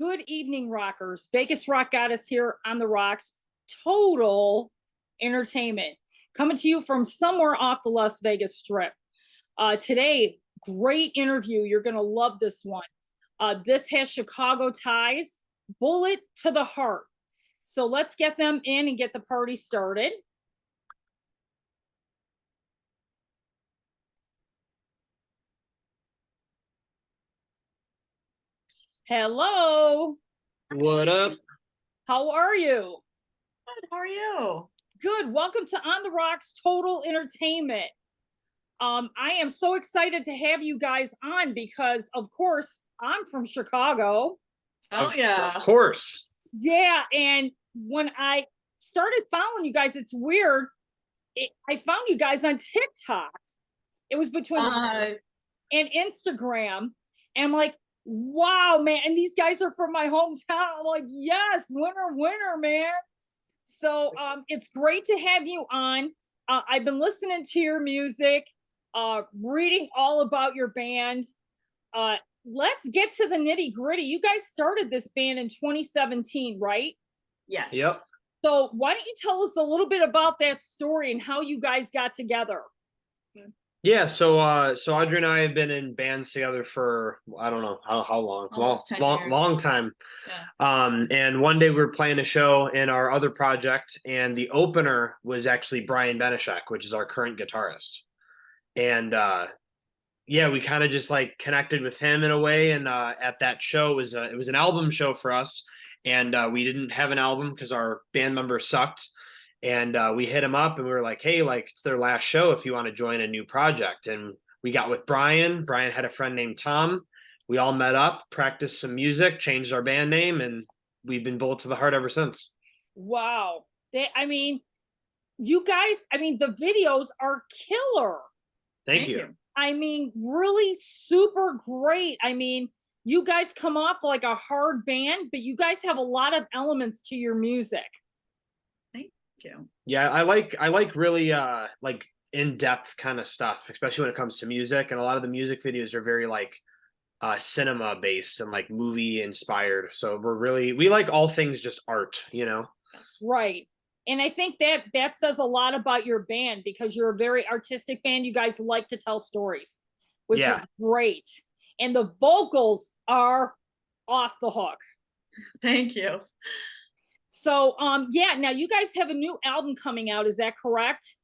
Good evening, rockers. Vegas Rock got us here on the rocks. Total entertainment coming to you from somewhere off the Las Vegas Strip. Today, great interview. You're going to love this one. This has Chicago ties, bullet to the heart. So let's get them in and get the party started. Hello. What up? How are you? Good. How are you? Good. Welcome to On the Rocks Total Entertainment. I am so excited to have you guys on because, of course, I'm from Chicago. Of course. Yeah, and when I started following you guys, it's weird. I found you guys on TikTok. It was between TikTok and Instagram. And I'm like, wow, man. And these guys are from my hometown. I'm like, yes, winner, man. So it's great to have you on. I've been listening to your music, reading all about your band. Let's get to the nitty gritty. You guys started this band in 2017, right? Yes. Yep. So why don't you tell us a little bit about that story and how you guys got together? Yeah, so Audrey and I have been in bands together for I don't know how long. Almost 10 long, years. long time. Yeah. And one day we were playing a show in our other project, and the opener was actually Brian Benishek, which is our current guitarist. And yeah, we kind of just like connected with him in a way. And at that show it was an album show for us, and we didn't have an album because our band members sucked. And we hit him up and we were like, hey, like it's their last show if you want to join a new project. And we got with Brian. Brian had a friend named Tom. We all met up, practiced some music, changed our band name, and we've been Bullet to the Heart ever since. Wow. You guys, the videos are killer. Thank you. Really super great. You guys come off like a hard band, but you guys have a lot of elements to your music. You. Yeah, I like really like in-depth kind of stuff, especially when it comes to music. And a lot of the music videos are very like cinema based and like movie inspired. So we like all things just art, you know? Right. And I think that says a lot about your band because you're a very artistic band. You guys like to tell stories, which is great. And the vocals are off the hook. Thank you. So, now you guys have a new album coming out. Is that correct?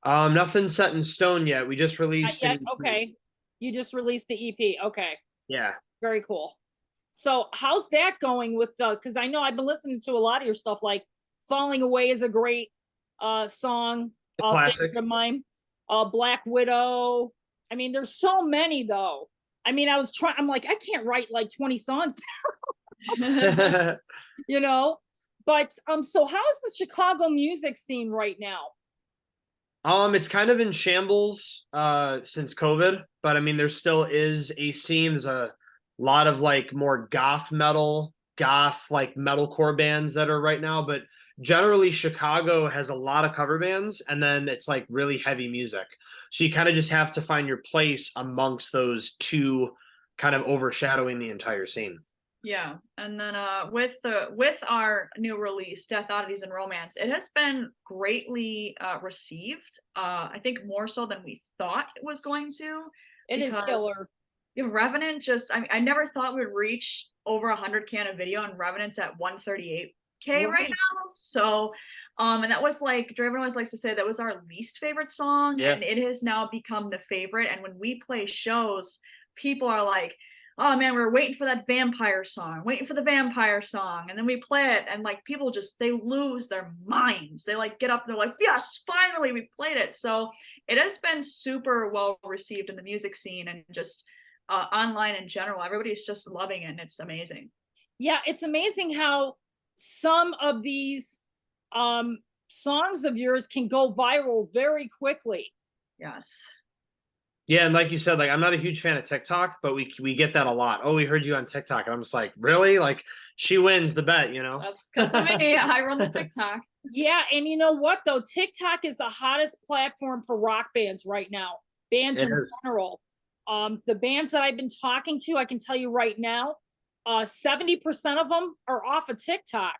Nothing set in stone yet. We just released it. Okay. You just released the EP. Okay. Yeah. Very cool. So how's that going with because I know I've been listening to a lot of your stuff, like Falling Away is a great song. Classic. Of mine. Black Widow. There's so many though. I'm like, I can't write like 20 songs. You know, but so how is the Chicago music scene right now? It's kind of in shambles since COVID, but there still is a scene. There's a lot of like more goth like metalcore bands that are right now, but generally Chicago has a lot of cover bands, and then it's like really heavy music. So you kind of just have to find your place amongst those two, kind of overshadowing the entire scene. Yeah, and then with our new release, Death Oddities and Romance, it has been greatly received. I think more so than we thought it was going to. It is killer. Revenant I never thought we'd reach over 100K on a video, and Revenant's at 138K right now. So, and that was like Draven always likes to say that was our least favorite song, and it has now become the favorite. And when we play shows, people are like, oh man, we're waiting for that vampire song, and then we play it, and like people they lose their minds. They like get up, they're like, yes, finally we played it. So it has been super well received in the music scene and just online in general. Everybody's just loving it, and it's amazing. Yeah, it's amazing how some of these songs of yours can go viral very quickly. Yes. Yeah, and like you said, like I'm not a huge fan of TikTok, but we get that a lot. Oh, we heard you on TikTok, and I'm just like, really? Like she wins the bet, you know? That's because of me. I run the TikTok. Yeah, and you know what though? TikTok is the hottest platform for rock bands right now. Bands in general. The bands that I've been talking to, I can tell you right now, 70% of them are off of TikTok.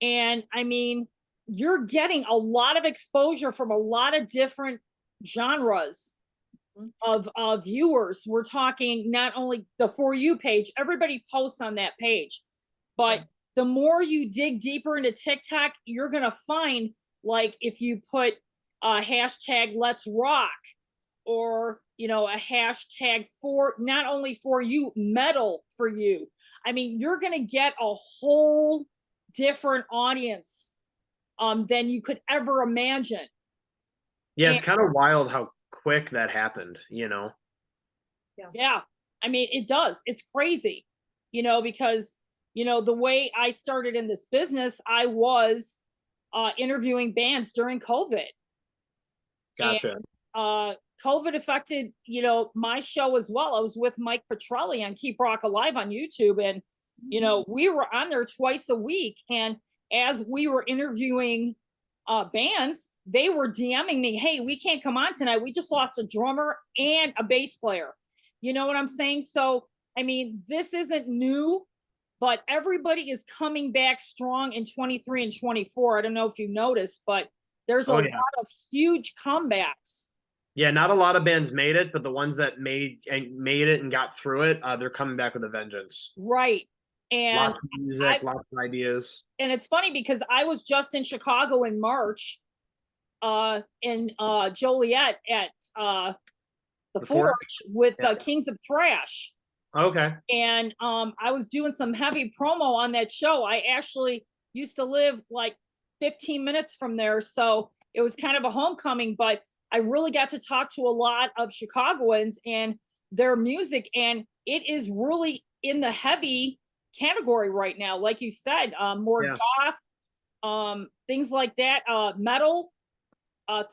And I mean, you're getting a lot of exposure from a lot of different genres of viewers. We're talking not only the For You page, everybody posts on that page, but the more you dig deeper into TikTok, you're going to find, like, if you put a hashtag let's rock, or, you know, a hashtag for not only For You, metal for you. I mean, you're going to get a whole different audience than you could ever imagine. Yeah, it's kind of wild how quick that happened, you know? Yeah. I mean, it does. It's crazy, you know, because, you know, the way I started in this business, I was interviewing bands during COVID. Gotcha. And COVID affected, you know, my show as well. I was with Mike Petrelli on Keep Rock Alive on YouTube. And, you know, we were on there twice a week. And as we were interviewing bands, they were DMing me, hey, we can't come on tonight. We just lost a drummer and a bass player. You know what I'm saying? So, I mean, this isn't new, but everybody is coming back strong in 23 and 24. I don't know if you noticed, but there's a lot of huge comebacks. Yeah, not a lot of bands made it, but the ones that made it and got through it, they're coming back with a vengeance. Right. And lots of music, lots of ideas. And it's funny because I was just in Chicago in March, in Joliet at the Forge with Kings of Thrash. Okay. And I was doing some heavy promo on that show. I actually used to live like 15 minutes from there, so it was kind of a homecoming, but I really got to talk to a lot of Chicagoans and their music, and it is really in the heavy category right now. Like you said, more goth, things like that, metal,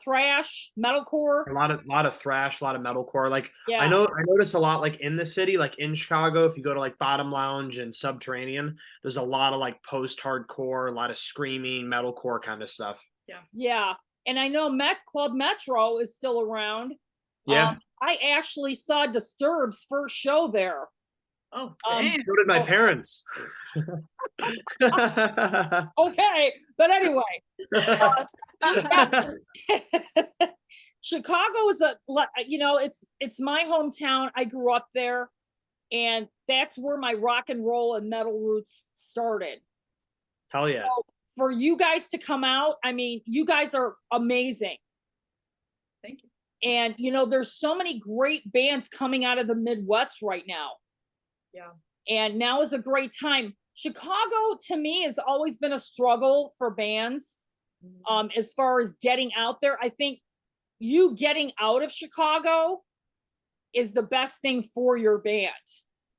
thrash, metalcore. A lot of thrash, a lot of metalcore. Like I notice a lot, like in the city, like in Chicago, if you go to like Bottom Lounge and Subterranean, there's a lot of like post-hardcore, a lot of screaming metalcore kind of stuff. Yeah. And I know Club Metro is still around. Yeah. I actually saw Disturbed's first show there. Oh, damn. So did my parents. Okay, but anyway, Chicago is it's my hometown. I grew up there, and that's where my rock and roll and metal roots started. Hell yeah. So for you guys to come out, I mean, you guys are amazing. Thank you. And, you know, there's so many great bands coming out of the Midwest right now. Yeah. And now is a great time. Chicago, to me, has always been a struggle for bands. As far as getting out there, I think you getting out of Chicago is the best thing for your band.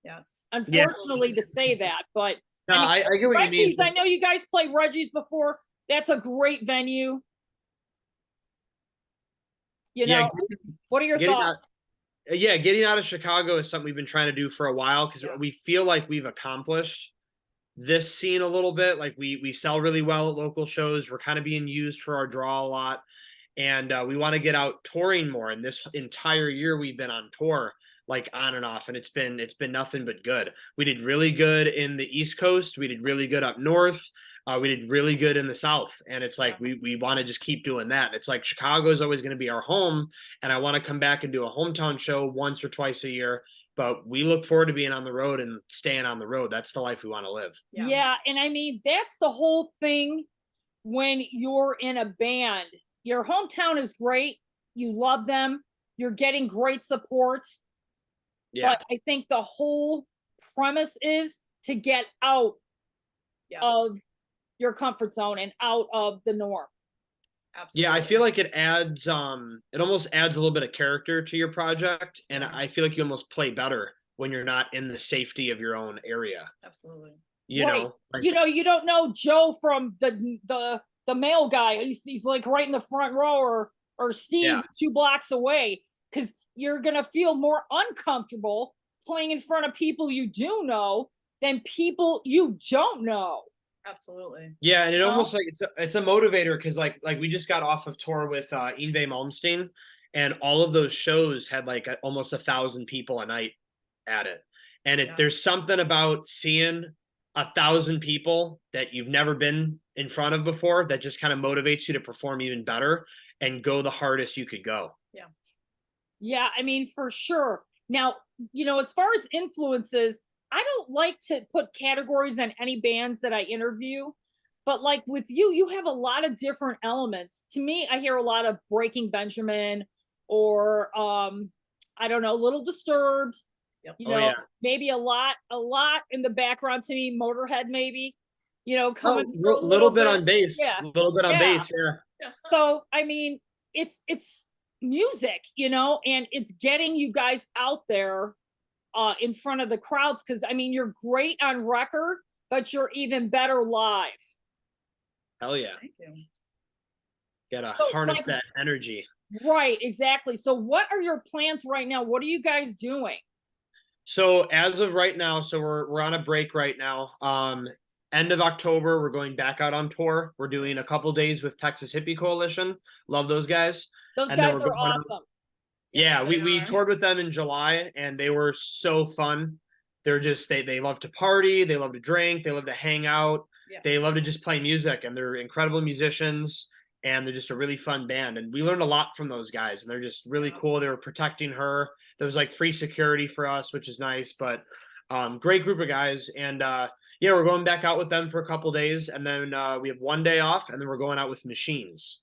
Yes. Unfortunately to say that, but no, I get what Reggie's, you mean. I know you guys played Reggie's before. That's a great venue. You know, what are your thoughts? Getting out of Chicago is something we've been trying to do for a while, because we feel like we've accomplished this scene a little bit. Like we sell really well at local shows. We're kind of being used for our draw a lot, and we want to get out touring more. And this entire year we've been on tour, like on and off, and it's been nothing but good. We did really good in the East Coast. We did really good up north. We did really good in the South, and it's like we want to just keep doing that. It's like Chicago is always going to be our home, and I want to come back and do a hometown show once or twice a year. But we look forward to being on the road and staying on the road. That's the life we want to live. Yeah, and I mean, that's the whole thing when you're in a band. Your hometown is great. You love them. You're getting great support. Yeah. But I think the whole premise is to get out of your comfort zone and out of the norm. Absolutely. Yeah, I feel like it adds it almost adds a little bit of character to your project, and I feel like you almost play better when you're not in the safety of your own area. Absolutely. You know, like, you don't know Joe from the male guy. He's like right in the front row, or Steve 2 blocks away, because you're gonna feel more uncomfortable playing in front of people you do know than people you don't know. Absolutely. Yeah, and it almost like it's a motivator, because like we just got off of tour with Yngwie Malmsteen, and all of those shows had like almost 1,000 people a night at it. And Yeah. there's something about seeing 1,000 people that you've never been in front of before that just kind of motivates you to perform even better and go the hardest you could go. Yeah, I mean, for sure. Now, as far as influences, I don't like to put categories on any bands that I interview, but like with you, you have a lot of different elements. To me, I hear a lot of Breaking Benjamin or I don't know, Little Disturbed, Yep. Oh yeah. maybe a lot in the background to me, Motorhead maybe, Oh, coming through a little bit bit. on bass. Yeah. A little bit on Yeah. bass, yeah. Yeah. So, I mean, it's music, and it's getting you guys out there in front of the crowds because I mean, you're great on record, but you're even better live. Hell yeah. Thank you. Gotta So, harness like- that energy. Right, exactly. So, what are your plans right now? What are you guys doing? So as of right now, so we're on a break right now. End of October, we're going back out on tour. We're doing a couple days with Texas Hippie Coalition. Love those guys. Those And then guys we're are going out- awesome. Yeah, Yes, we they are. toured with them in July and they were so fun. They're just they love to party, they love to drink, they love to hang out, Yeah. they love to just play music, and they're incredible musicians and they're just a really fun band. And we learned a lot from those guys and they're just really Yeah. cool. They were protecting her. There was like free security for us, which is nice, but great group of guys. And yeah, we're going back out with them for a couple days and then we have one day off and then we're going out with Machines.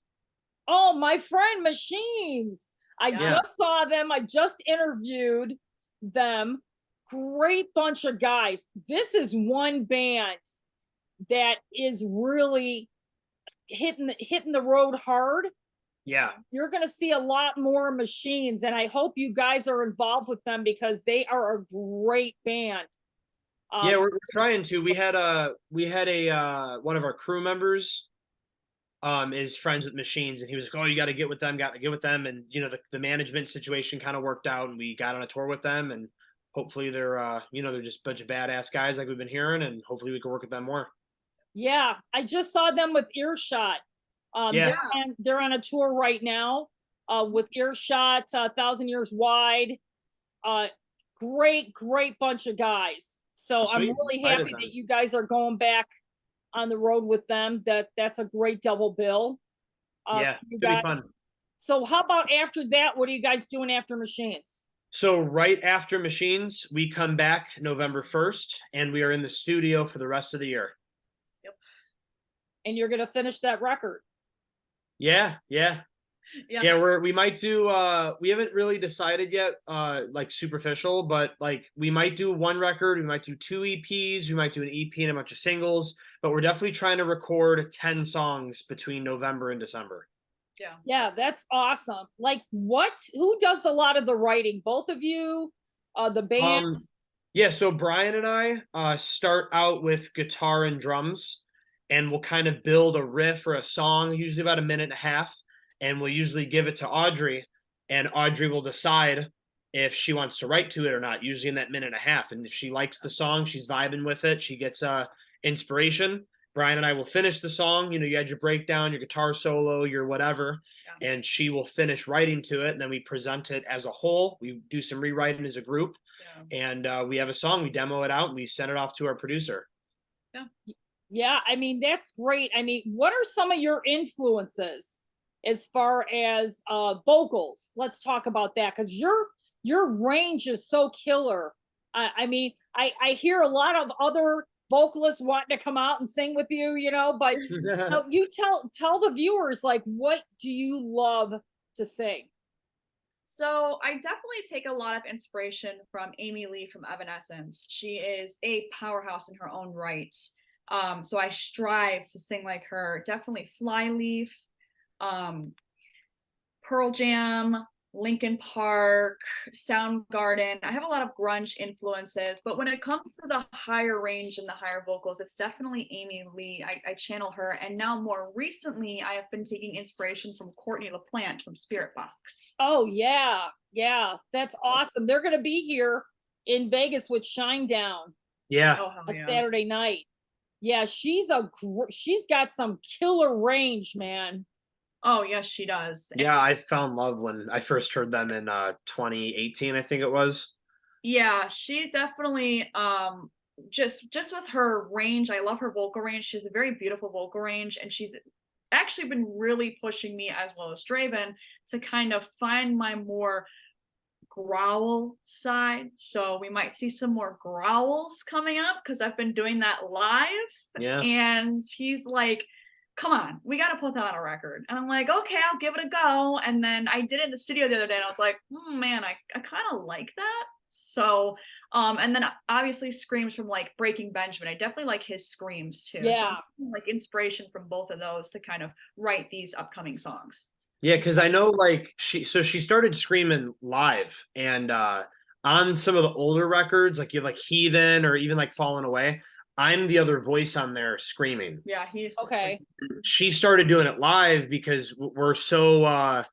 Oh, my friend Machines. I Yeah. just saw them. I just interviewed them. Great bunch of guys. This is one band that is really hitting the road hard. Yeah. You're going to see a lot more Machines, and I hope you guys are involved with them because they are a great band. Yeah, we're trying to. We had a one of our crew members is friends with Machines and he was like, oh, you got to get with them, and the management situation kind of worked out and we got on a tour with them and hopefully they're they're just a bunch of badass guys like we've been hearing and hopefully we can work with them more. Yeah, I just saw them with Earshot. Yeah. They're on a tour right now with Earshot, 1,000 Years Wide. Great bunch of guys. So I'm Sweet. really Excited happy then. that you guys are going back on the road with them. That's a great double bill. Yeah, for you should be guys. fun. So how about after that? What are you guys doing after Machines? So right after Machines, we come back November 1st and we are in the studio for the rest of the year. And you're gonna finish that record. Yeah. Yeah. We might do we haven't really decided yet like superficial, but like we might do one record, we might do 2 EPs, we might do an EP and a bunch of singles, but we're definitely trying to record 10 songs between November and December. Yeah, that's awesome. Like who does a lot of the writing? Both of you, the band? Yeah, so Brian and I start out with guitar and drums and we'll kind of build a riff or a song, usually about a minute and a half, and we'll usually give it to Audrey and Audrey will decide if she wants to write to it or not, usually in that minute and a half. And if she likes the song, she's vibing with it, she gets inspiration. Brian and I will finish the song. You had your breakdown, your guitar solo, your whatever, and she will finish writing to it. And then we present it as a whole. We do some rewriting as a group, and we have a song. We demo it out and we send it off to our producer. Yeah, I mean, that's great. I mean, what are some of your influences as far as vocals? Let's talk about that because your range is so killer. I mean, I hear a lot of other vocalists wanting to come out and sing with you, but you tell the viewers, like, what do you love to sing? So I definitely take a lot of inspiration from Amy Lee from Evanescence. She is a powerhouse in her own right. So I strive to sing like her. Definitely Flyleaf, Pearl Jam, Linkin Park, Soundgarden. I have a lot of grunge influences, but when it comes to the higher range and the higher vocals, it's definitely Amy Lee. I channel her, and now more recently, I have been taking inspiration from Courtney LaPlante from Spiritbox. Oh yeah, that's awesome. They're gonna be here in Vegas with Shinedown. Yeah. Saturday night. Yeah, she's got some killer range, man. Oh, yes, she does. Yeah, I found love when I first heard them in 2018, I think it was. Yeah, she definitely just with her range, I love her vocal range. She has a very beautiful vocal range, and she's actually been really pushing me as well as Draven to kind of find my more growl side. So we might see some more growls coming up because I've been doing that live. Yeah. And he's like, come on, we got to put that on a record. And I'm like, okay, I'll give it a go. And then I did it in the studio the other day and I was like, man, I kind of like that. So, and then obviously screams from like Breaking Benjamin. I definitely like his screams too. So Yeah. I'm taking, like inspiration from both of those to kind of write these upcoming songs. Yeah, because I know like she started screaming live and on some of the older records, like you have like Heathen or even like Fallen Away, I'm the other voice on there screaming. Yeah, he's Okay. She started doing it live because we're so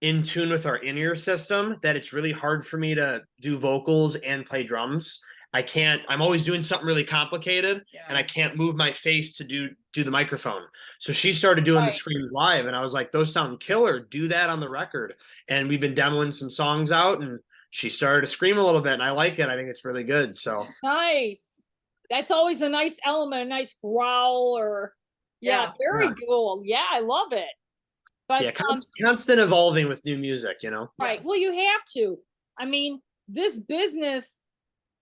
in tune with our in-ear system that it's really hard for me to do vocals and play drums. I'm always doing something really complicated and I can't move my face to do the microphone. So she started doing the screams live and I was like, those sound killer. Do that on the record. And we've been demoing some songs out and she started to scream a little bit and I like it. I think it's really good. So nice. That's always a nice element, a nice growl or very cool. Yeah, I love it. But yeah, constant evolving with new music, Right. Well, you have to. I mean, this business,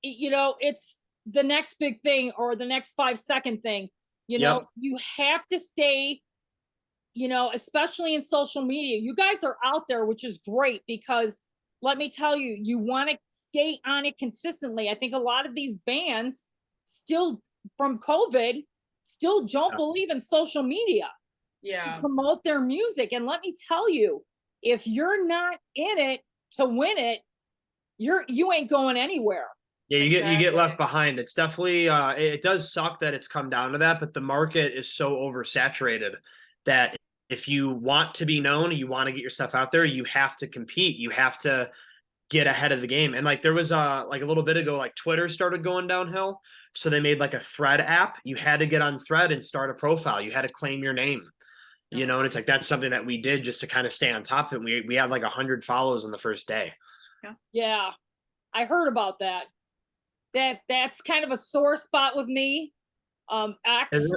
it's the next big thing or the next 5-second thing. You have to stay, especially in social media. You guys are out there, which is great because let me tell you, you want to stay on it consistently. I think a lot of these bands still from COVID still don't believe in social media to promote their music. And let me tell you, if you're not in it to win it, you ain't going anywhere. Yeah, you get left behind. It's definitely it does suck that it's come down to that, but the market is so oversaturated that if you want to be known, you want to get your stuff out there, you have to compete. You have to get ahead of the game. And like there was like a little bit ago, like Twitter started going downhill. So they made like a Thread app. You had to get on Thread and start a profile. You had to claim your name. And it's like that's something that we did just to kind of stay on top of it. We had like 100 follows on the first day. Yeah. I heard about that. That's kind of a sore spot with me. X.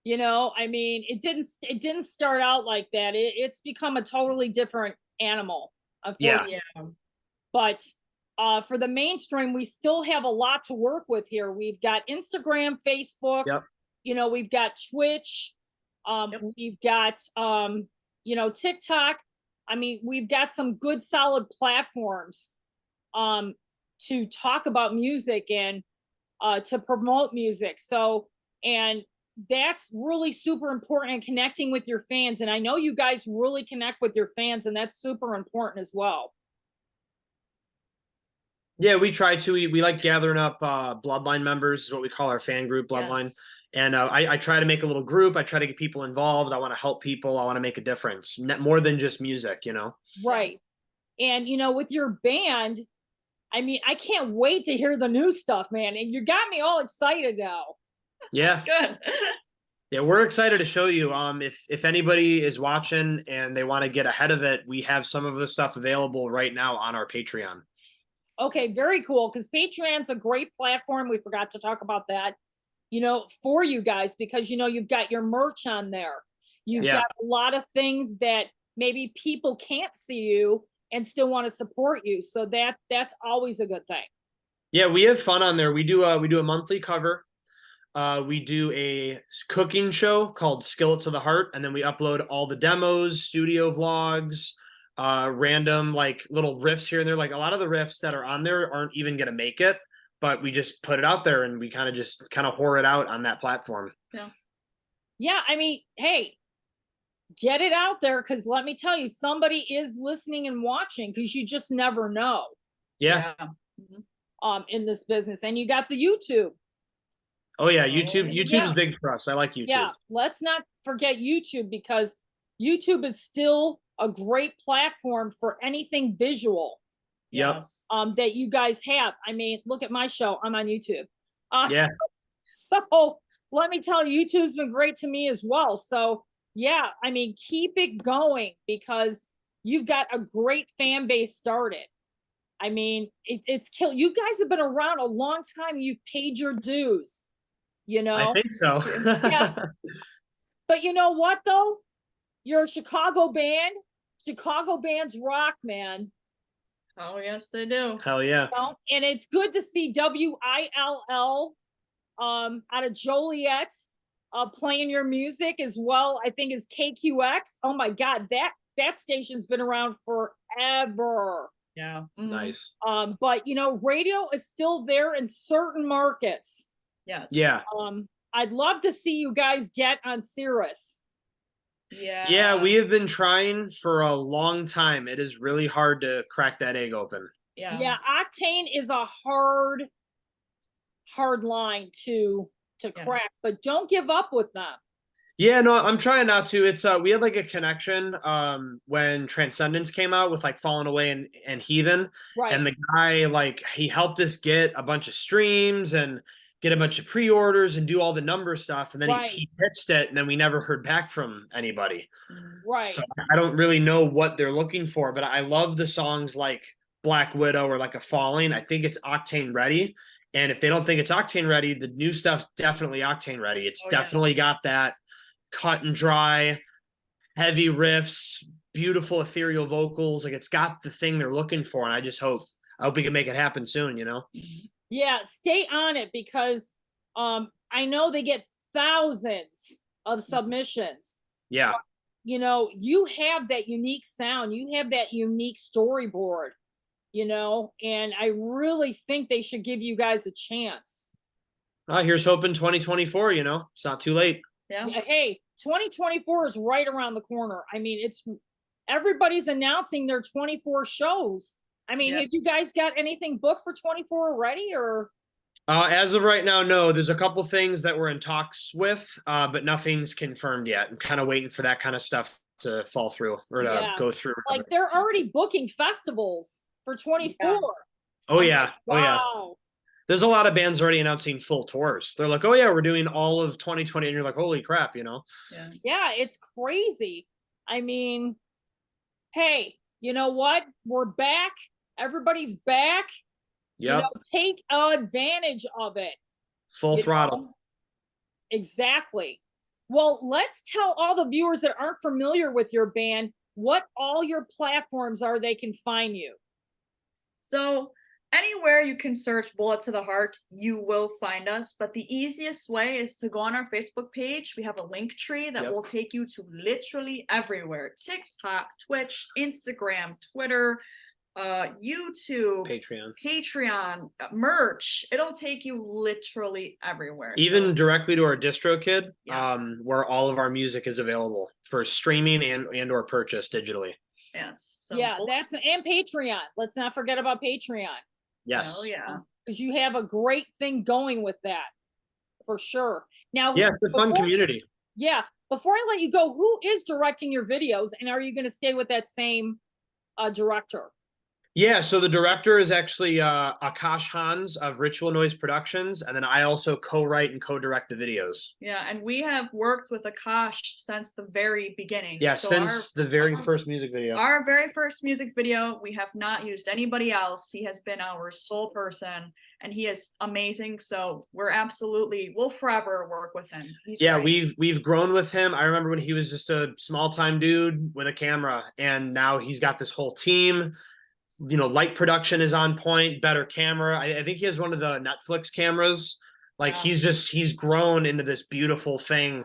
I mean, it didn't start out like that. It's become a totally different animal, unfortunately. Yeah. But for the mainstream, we still have a lot to work with here. We've got Instagram, Facebook, we've got Twitch, we've got TikTok. I mean, we've got some good solid platforms to talk about music and to promote music. So, and that's really super important in connecting with your fans. And I know you guys really connect with your fans, and that's super important as well. Yeah, we try to. We like gathering up Bloodline members, is what we call our fan group, Bloodline. Yes. And I try to make a little group. I try to get people involved. I want to help people. I want to make a difference, more than just music, Right. And, with your band, I mean, I can't wait to hear the new stuff, man. And you got me all excited now. Yeah. Good. Yeah, we're excited to show you. If anybody is watching and they want to get ahead of it, we have some of the stuff available right now on our Patreon. Okay, very cool. Because Patreon's a great platform. We forgot to talk about that, for you guys, because, you've got your merch on there. You've got a lot of things that maybe people can't see you and still want to support you. So that's always a good thing. Yeah, we have fun on there. We do a monthly cover. We do a cooking show called Skillet to the Heart, and then we upload all the demos, studio vlogs, random like little riffs here and there. Like a lot of the riffs that are on there aren't even going to make it, but we just put it out there and we kind of whore it out on that platform. Yeah. I mean, hey, get it out there, because let me tell you, somebody is listening and watching, because you just never know. Yeah. In this business. And you got the YouTube. Oh yeah, YouTube is big for us. I like YouTube. Yeah, let's not forget YouTube, because YouTube is still a great platform for anything visual. Yes. That you guys have. I mean, look at my show. I'm on YouTube. Yeah. So let me tell you, YouTube's been great to me as well. So yeah, I mean, keep it going, because you've got a great fan base started. I mean, it's kill. You guys have been around a long time. You've paid your dues, you I know? think so. Yeah. But you know what though? You're a Chicago band. Chicago bands rock, man. Oh yes, they do. Hell yeah. You know? And it's good to see WILL out of Joliet playing your music as well. I think is KQX. Oh my god, that station's been around forever. Yeah. Nice. But you know, radio is still there in certain markets. Yes. Yeah. I'd love to see you guys get on Cirrus. Yeah. Yeah, we have been trying for a long time. It is really hard to crack that egg open. Yeah, Octane is a hard line to crack, but don't give up with them. Yeah, no, I'm trying not to. It's we had like a connection when Transcendence came out with like Fallen Away and Heathen. Right. And the guy, like, he helped us get a bunch of streams and get a bunch of pre-orders and do all the number stuff. And then he pitched it, and then we never heard back from anybody. Right. So I don't really know what they're looking for, but I love the songs like Black Widow or like A Falling. I think it's Octane ready. And if they don't think it's Octane ready, the new stuff's definitely Octane ready. It's definitely got that cut and dry, heavy riffs, beautiful ethereal vocals. Like, it's got the thing they're looking for. And I hope we can make it happen soon, you know? Yeah, stay on it because I know they get thousands of submissions. Yeah. You know, you have that unique sound, you have that unique storyboard, you know, and I really think they should give you guys a chance. Here's hoping 2024, you know, it's not too late. Yeah. Hey, 2024 is right around the corner. I mean, everybody's announcing their 24 shows. I mean, have you guys got anything booked for 24 already, or? As of right now, no. There's a couple things that we're in talks with, but nothing's confirmed yet. I'm kind of waiting for that kind of stuff to fall through or to go through. Like, they're already booking festivals for 24. Oh yeah. Wow. Oh yeah. There's a lot of bands already announcing full tours. They're like, oh yeah, we're doing all of 2020. And you're like, holy crap, you know? Yeah, it's crazy. I mean, hey, you know what? We're back. Everybody's back. Yep. You know, take advantage of it. Full throttle. Know? Exactly. Well, let's tell all the viewers that aren't familiar with your band what all your platforms are they can find you. So anywhere you can search Bullet to the Heart, you will find us. But the easiest way is to go on our Facebook page. We have a link tree that will take you to literally everywhere. TikTok, Twitch, Instagram, Twitter, YouTube, Patreon, merch. It'll take you literally everywhere. Even directly to our DistroKid, where all of our music is available for streaming and or purchase digitally. Yes. So and Patreon. Let's not forget about Patreon. Yes. Oh yeah. Because you have a great thing going with that, for sure. Now, yeah, it's a fun community. Yeah. Before I let you go, who is directing your videos, and are you going to stay with that same director? Yeah, so the director is actually Akash Hans of Ritual Noise Productions, and then I also co-write and co-direct the videos. Yeah, and we have worked with Akash since the very beginning. Yeah, so since the very first music video. Our very first music video, we have not used anybody else. He has been our sole person, and he is amazing. So we'll forever work with him. He's great. we've grown with him. I remember when he was just a small-time dude with a camera, and now he's got this whole team. You know, light production is on point, better camera. I think he has one of the Netflix cameras. Like, he's grown into this beautiful thing,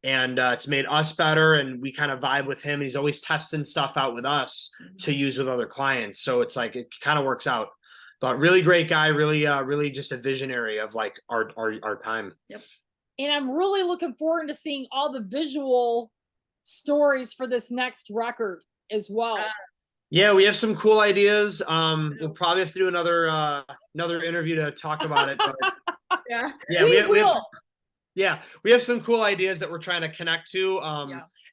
and it's made us better, and we kind of vibe with him. He's always testing stuff out with us to use with other clients. So it's like, it kind of works out. But really great guy, really just a visionary of like our time. Yep. And I'm really looking forward to seeing all the visual stories for this next record as well. Yeah, we have some cool ideas. We'll probably have to do another interview to talk about it. But we have some cool ideas that we're trying to connect to.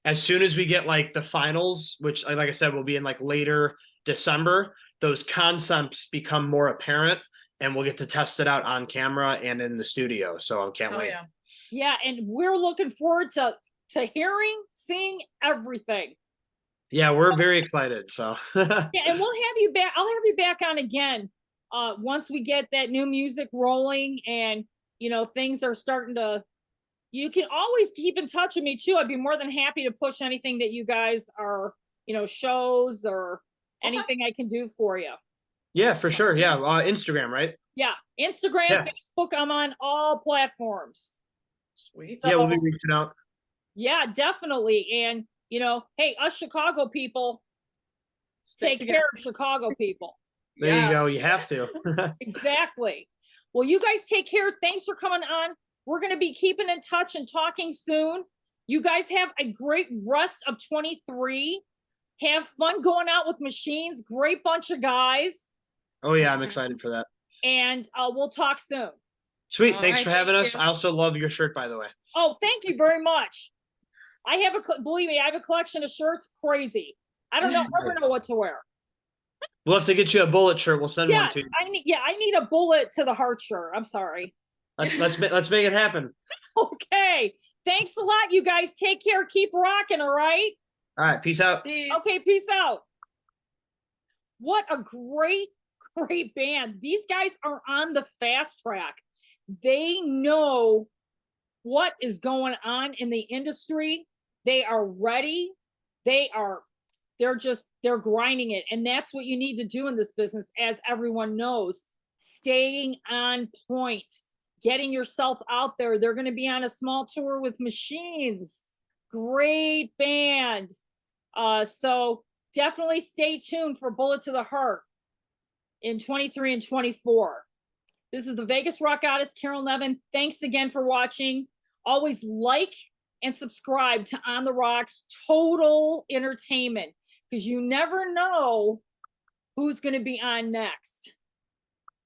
As soon as we get like the finals, which like I said, will be in like later December, those concepts become more apparent, and we'll get to test it out on camera and in the studio. So I can't wait. Yeah, and we're looking forward to seeing everything. Yeah, we're very excited. So Yeah, and we'll have you back. I'll have you back on again once we get that new music rolling and things are starting to. You can always keep in touch with me too. I'd be more than happy to push anything that you guys are, shows or anything I can do for you. yeah, for sure. Yeah, Instagram, right? Yeah, Instagram, Yeah. Facebook. I'm on all platforms. Sweet. Yeah, we'll be So reaching out. yeah, definitely. And hey, us Chicago people, Stick take together. care of Chicago people. There you go. Yes. You have to. Exactly. Well, you guys take care. Thanks for coming on. We're going to be keeping in touch and talking soon. You guys have a great rest of 23. Have fun going out with machines. Great bunch of guys. Oh yeah, I'm excited for that. And we'll talk soon. Sweet. All Thanks right, for having thank us. you. I also love your shirt, by the way. Oh, thank you very much. I have believe me, I have a collection of shirts. Crazy. I don't ever know what to wear. We'll have to get you a bullet shirt. We'll send one Yes, to you. I need a bullet to the heart shirt. I'm sorry. Let's make it happen. Okay. Thanks a lot, you guys. Take care. Keep rocking, all right? All right. Peace out. Peace. Okay, peace out. What a great, great band. These guys are on the fast track. They know what is going on in the industry. They are ready. They're grinding it. And that's what you need to do in this business, as everyone knows. Staying on point, getting yourself out there. They're going to be on a small tour with Machines. Great band. So definitely stay tuned for Bullet to the Heart in 23 and 24. This is the Vegas Rock Goddess, Carol Nevin. Thanks again for watching. Always like and subscribe to On the Rocks Total Entertainment, because you never know who's going to be on next.